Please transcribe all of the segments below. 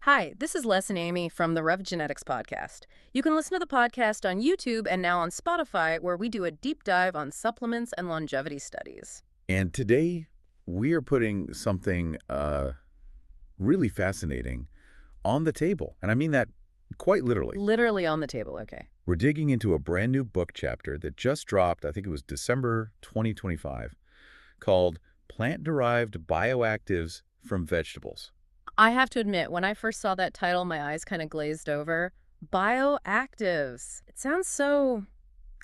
Hi, this is Les and Amy from the RevGenetics Podcast. You can listen to the podcast on YouTube and now on Spotify, where we do a deep dive on supplements and longevity studies. And today, we are putting something really fascinating on the table. And I mean that quite literally. Literally on the table, okay. We're digging into a brand new book chapter that just dropped, I think it was December 2025, called Plant-Derived Bioactives from Vegetables. I have to admit, when I first saw that title, my eyes kind of glazed over. Bioactives. It sounds so,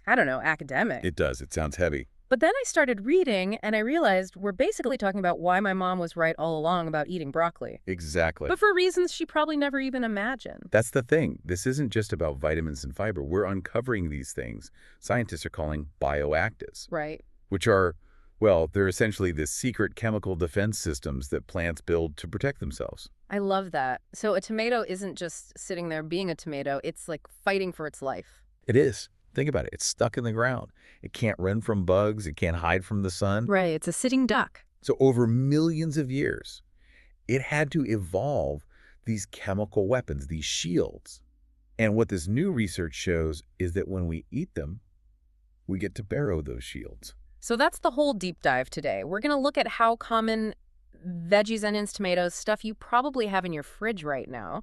I don't know, academic. It does. It sounds heavy. But then I started reading, and I realized we're basically talking about why my mom was right all along about eating broccoli. Exactly. But for reasons she probably never even imagined. That's the thing. This isn't just about vitamins and fiber. We're uncovering these things scientists are calling bioactives. Right. Which are, well, they're essentially the secret chemical defense systems that plants build to protect themselves. I love that. So a tomato isn't just sitting there being a tomato. It's like fighting for its life. It is. Think about it. It's stuck in the ground. It can't run from bugs. It can't hide from the sun. Right. It's a sitting duck. So over millions of years, it had to evolve these chemical weapons, these shields. And what this new research shows is that when we eat them, we get to borrow those shields. So that's the whole deep dive today. We're going to look at how common veggies, onions, tomatoes, stuff you probably have in your fridge right now,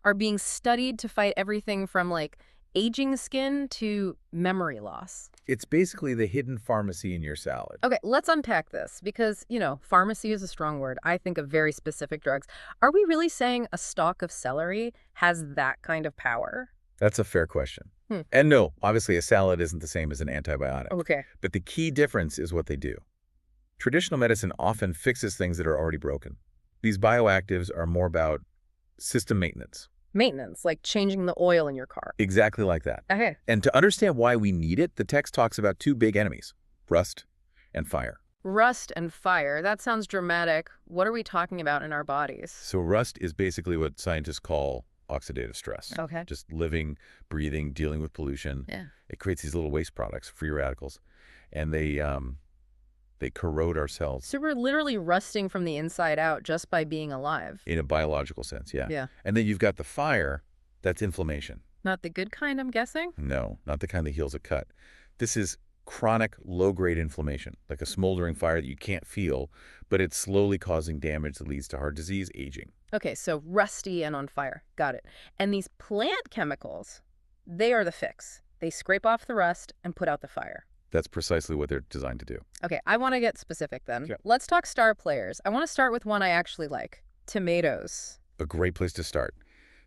are being studied to fight everything from like aging skin to memory loss. It's basically the hidden pharmacy in your salad. Okay, let's unpack this because, pharmacy is a strong word. I think of very specific drugs. Are we really saying a stalk of celery has that kind of power? That's a fair question. And no, obviously a salad isn't the same as an antibiotic. Okay. But the key difference is what they do. Traditional medicine often fixes things that are already broken. These bioactives are more about system maintenance. Maintenance, like changing the oil in your car. Exactly like that. Okay. And to understand why we need it, the text talks about two big enemies, rust and fire. Rust and fire. That sounds dramatic. What are we talking about in our bodies? So rust is basically what scientists call oxidative stress. Okay. Just living, breathing, dealing with pollution. Yeah. It creates these little waste products, free radicals, and they corrode our cells. So we're literally rusting from the inside out just by being alive. In a biological sense, yeah. Yeah. And then you've got the fire, that's inflammation. Not the good kind, I'm guessing? No, not the kind that heals a cut. This is chronic, low-grade inflammation, like a smoldering fire that you can't feel, but it's slowly causing damage that leads to heart disease, aging. Okay, so rusty and on fire. Got it. And these plant chemicals, they are the fix. They scrape off the rust and put out the fire. That's precisely what they're designed to do. Okay, I want to get specific then. Yeah. Let's talk star players. I want to start with one I actually like. Tomatoes. A great place to start.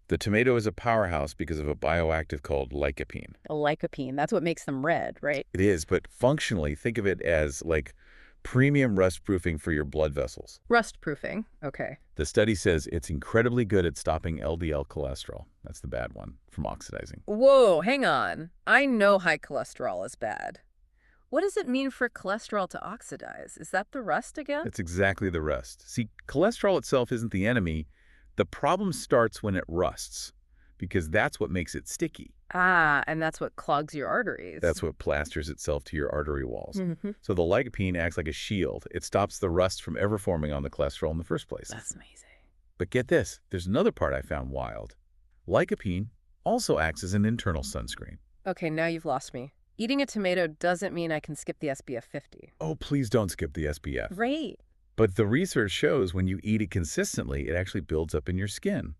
The tomato is a powerhouse because of a bioactive called lycopene. A lycopene. That's what makes them red, right? It is, but functionally, think of it as like premium rust proofing for your blood vessels. Rust proofing. Okay. The study says it's incredibly good at stopping LDL cholesterol. That's the bad one from oxidizing. Whoa, hang on. I know high cholesterol is bad. What does it mean for cholesterol to oxidize? Is that the rust again? It's exactly the rust. See, cholesterol itself isn't the enemy. The problem starts when it rusts, because that's what makes it sticky. Ah, and that's what clogs your arteries. That's what plasters itself to your artery walls. Mm-hmm. So the lycopene acts like a shield. It stops the rust from ever forming on the cholesterol in the first place. That's amazing. But get this, there's another part I found wild. Lycopene also acts as an internal sunscreen. Okay, now you've lost me. Eating a tomato doesn't mean I can skip the SPF 50. Oh, please don't skip the SPF. Right. But the research shows when you eat it consistently, it actually builds up in your skin.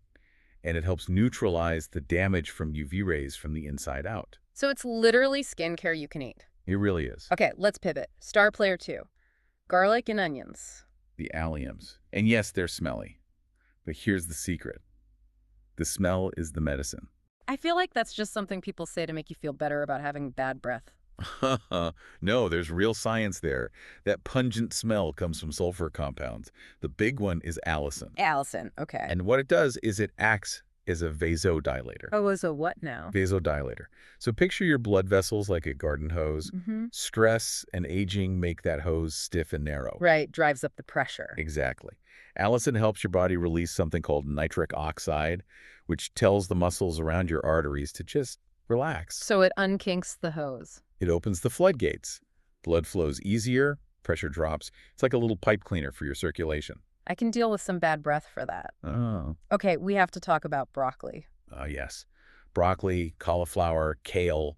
And it helps neutralize the damage from UV rays from the inside out. So it's literally skincare you can eat. It really is. Okay, let's pivot. Star player 2. Garlic and onions. The alliums. And yes, they're smelly. But here's the secret. The smell is the medicine. I feel like that's just something people say to make you feel better about having bad breath. No, there's real science there. That pungent smell comes from sulfur compounds. The big one is allicin. Allicin, okay. And what it does is it acts as a vasodilator. Oh, as a what now? Vasodilator. So picture your blood vessels like a garden hose. Mm-hmm. Stress and aging make that hose stiff and narrow. Right, drives up the pressure. Exactly. Allicin helps your body release something called nitric oxide, which tells the muscles around your arteries to just relax. So it unkinks the hose. It opens the floodgates. Blood flows easier, pressure drops. It's like a little pipe cleaner for your circulation. I can deal with some bad breath for that. Oh. Okay, we have to talk about broccoli. Yes. Broccoli, cauliflower, kale.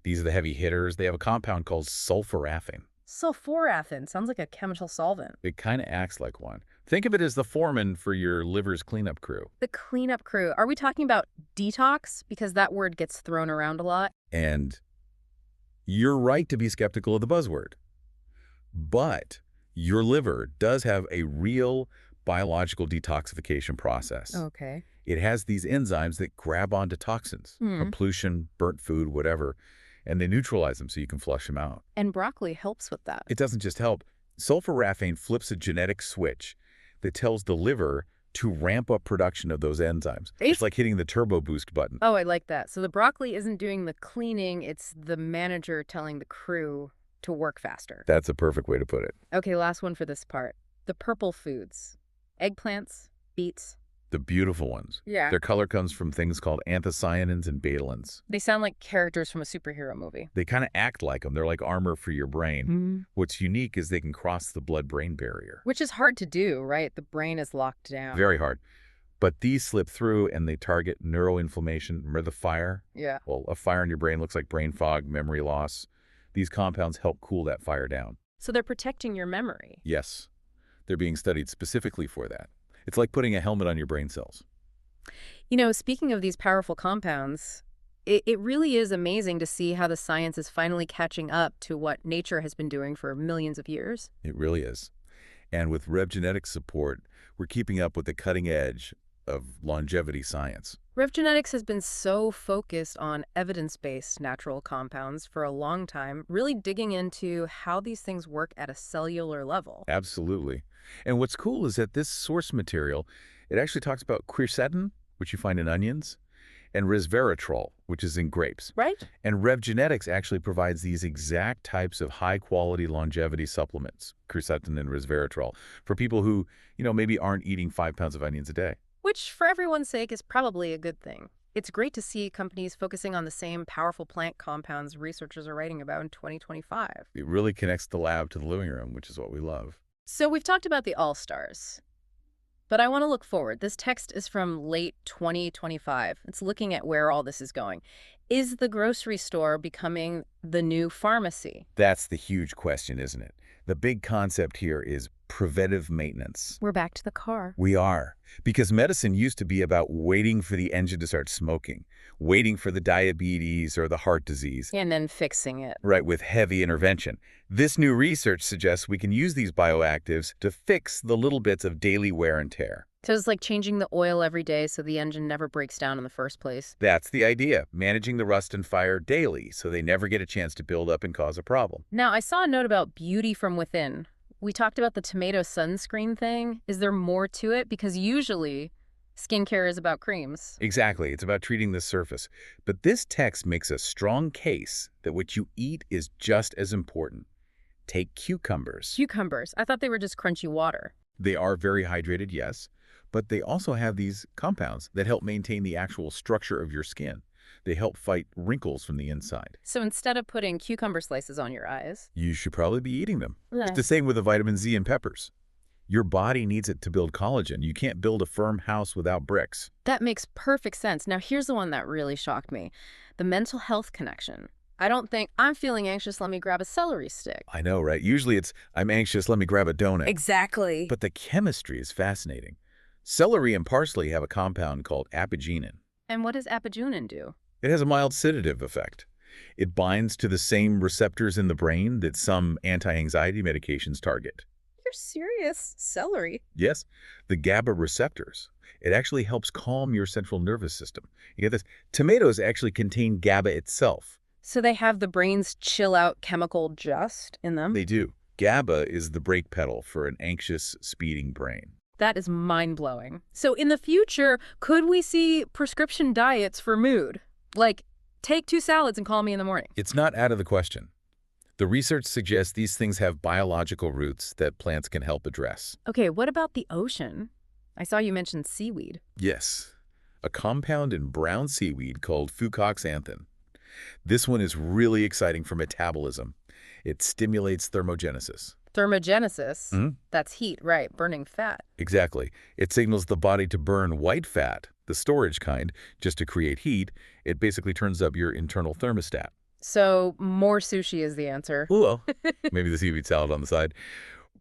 These are the heavy hitters. They have a compound called sulforaphane. Sulforaphane sounds like a chemical solvent. It kind of acts like one. Think of it as the foreman for your liver's cleanup crew. The cleanup crew. Are we talking about detox? Because that word gets thrown around a lot. And you're right to be skeptical of the buzzword. But your liver does have a real biological detoxification process. Okay. It has these enzymes that grab onto toxins, from pollution, burnt food, whatever, and they neutralize them so you can flush them out. And broccoli helps with that. It doesn't just help. Sulforaphane flips a genetic switch that tells the liver to ramp up production of those enzymes. It's like hitting the turbo boost button. Oh, I like that. So the broccoli isn't doing the cleaning, it's the manager telling the crew to work faster. That's a perfect way to put it. Okay, last one for this part. The purple foods. Eggplants, beets. The beautiful ones. Yeah. Their color comes from things called anthocyanins and betalains. They sound like characters from a superhero movie. They kind of act like them. They're like armor for your brain. What's unique is they can cross the blood-brain barrier. Which is hard to do, right? The brain is locked down. Very hard. But these slip through and they target neuroinflammation. Remember the fire? Yeah. Well, a fire in your brain looks like brain fog, memory loss. These compounds help cool that fire down. So they're protecting your memory. Yes. They're being studied specifically for that. It's like putting a helmet on your brain cells. You know, speaking of these powerful compounds, it really is amazing to see how the science is finally catching up to what nature has been doing for millions of years. It really is. And with RevGenetics support, we're keeping up with the cutting edge of longevity science. RevGenetics has been so focused on evidence-based natural compounds for a long time, really digging into how these things work at a cellular level. Absolutely. And what's cool is that this source material, it actually talks about quercetin, which you find in onions, and resveratrol, which is in grapes. Right? And RevGenetics actually provides these exact types of high-quality longevity supplements, quercetin and resveratrol, for people who, maybe aren't eating 5 pounds of onions a day. Which, for everyone's sake, is probably a good thing. It's great to see companies focusing on the same powerful plant compounds researchers are writing about in 2025. It really connects the lab to the living room, which is what we love. So we've talked about the all-stars, but I want to look forward. This text is from late 2025. It's looking at where all this is going. Is the grocery store becoming the new pharmacy? That's the huge question, isn't it? The big concept here is preventive maintenance. We're back to the car. We are. Because medicine used to be about waiting for the engine to start smoking, waiting for the diabetes or the heart disease. And then fixing it. Right, with heavy intervention. This new research suggests we can use these bioactives to fix the little bits of daily wear and tear. So it's like changing the oil every day so the engine never breaks down in the first place. That's the idea, managing the rust and fire daily so they never get a chance to build up and cause a problem. Now, I saw a note about beauty from within. We talked about the tomato sunscreen thing. Is there more to it? Because usually skincare is about creams. Exactly. It's about treating the surface. But this text makes a strong case that what you eat is just as important. Take cucumbers. Cucumbers. I thought they were just crunchy water. They are very hydrated, yes, but they also have these compounds that help maintain the actual structure of your skin. They help fight wrinkles from the inside. So instead of putting cucumber slices on your eyes, you should probably be eating them. Yeah. It's the same with the vitamin Z in peppers. Your body needs it to build collagen. You can't build a firm house without bricks. That makes perfect sense. Now, here's the one that really shocked me. The mental health connection. I don't think, I'm feeling anxious, let me grab a celery stick. I know, right? Usually it's, I'm anxious, let me grab a donut. Exactly. But the chemistry is fascinating. Celery and parsley have a compound called apigenin. And what does apigenin do? It has a mild sedative effect. It binds to the same receptors in the brain that some anti-anxiety medications target. You're serious? Celery? Yes, the GABA receptors. It actually helps calm your central nervous system. You get this? Tomatoes actually contain GABA itself. So they have the brain's chill-out chemical just in them? They do. GABA is the brake pedal for an anxious, speeding brain. That is mind-blowing. So in the future, could we see prescription diets for mood? Like, take 2 salads and call me in the morning. It's not out of the question. The research suggests these things have biological roots that plants can help address. Okay, what about the ocean? I saw you mention seaweed. Yes, a compound in brown seaweed called fucoxanthin. This one is really exciting for metabolism. It stimulates thermogenesis. Thermogenesis, Hmm? that's heat, right, burning fat. Exactly. It signals the body to burn white fat, the storage kind, just to create heat. It basically turns up your internal thermostat. So more sushi is the answer. Well, maybe the seaweed salad on the side.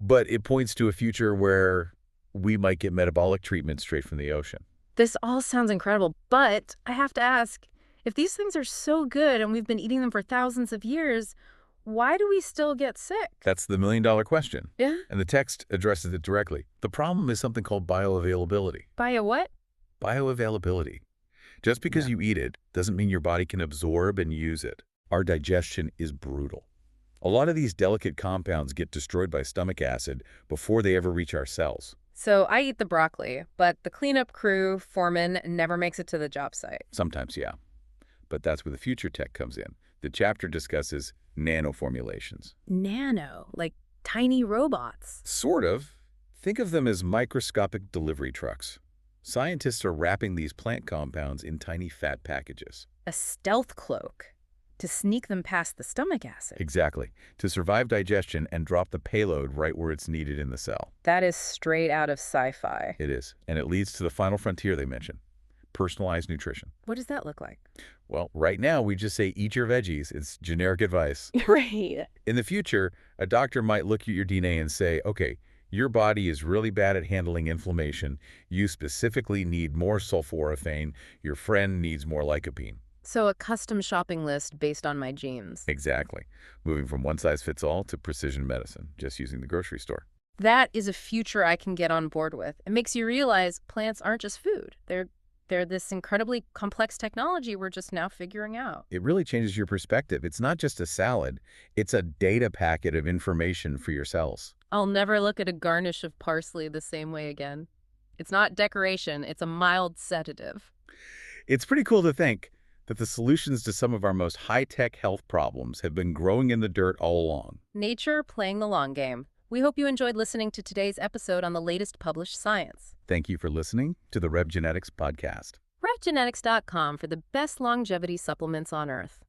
But it points to a future where we might get metabolic treatment straight from the ocean. This all sounds incredible, but I have to ask, if these things are so good and we've been eating them for thousands of years, why do we still get sick? That's the million-dollar question. Yeah? And the text addresses it directly. The problem is something called bioavailability. Bio what? Bioavailability. Just because you eat it doesn't mean your body can absorb and use it. Our digestion is brutal. A lot of these delicate compounds get destroyed by stomach acid before they ever reach our cells. So I eat the broccoli, but the cleanup crew, foreman, never makes it to the job site. Sometimes, yeah. But that's where the future tech comes in. The chapter discusses nanoformulations. Nano, like tiny robots. Sort of. Think of them as microscopic delivery trucks. Scientists are wrapping these plant compounds in tiny fat packages. A stealth cloak to sneak them past the stomach acid. Exactly. To survive digestion and drop the payload right where it's needed in the cell. That is straight out of sci-fi. It is. And it leads to the final frontier they mentioned. Personalized nutrition. What does that look like? Well, right now we just say eat your veggies. It's generic advice. Right. In the future, a doctor might look at your DNA and say, okay, your body is really bad at handling inflammation. You specifically need more sulforaphane. Your friend needs more lycopene. So a custom shopping list based on my genes. Exactly. Moving from one-size-fits-all to precision medicine, just using the grocery store. That is a future I can get on board with. It makes you realize plants aren't just food. They're this incredibly complex technology we're just now figuring out. It really changes your perspective. It's not just a salad. It's a data packet of information for your cells. I'll never look at a garnish of parsley the same way again. It's not decoration. It's a mild sedative. It's pretty cool to think that the solutions to some of our most high-tech health problems have been growing in the dirt all along. Nature playing the long game. We hope you enjoyed listening to today's episode on the latest published science. Thank you for listening to the RevGenetics Podcast. RevGenetics.com for the best longevity supplements on Earth.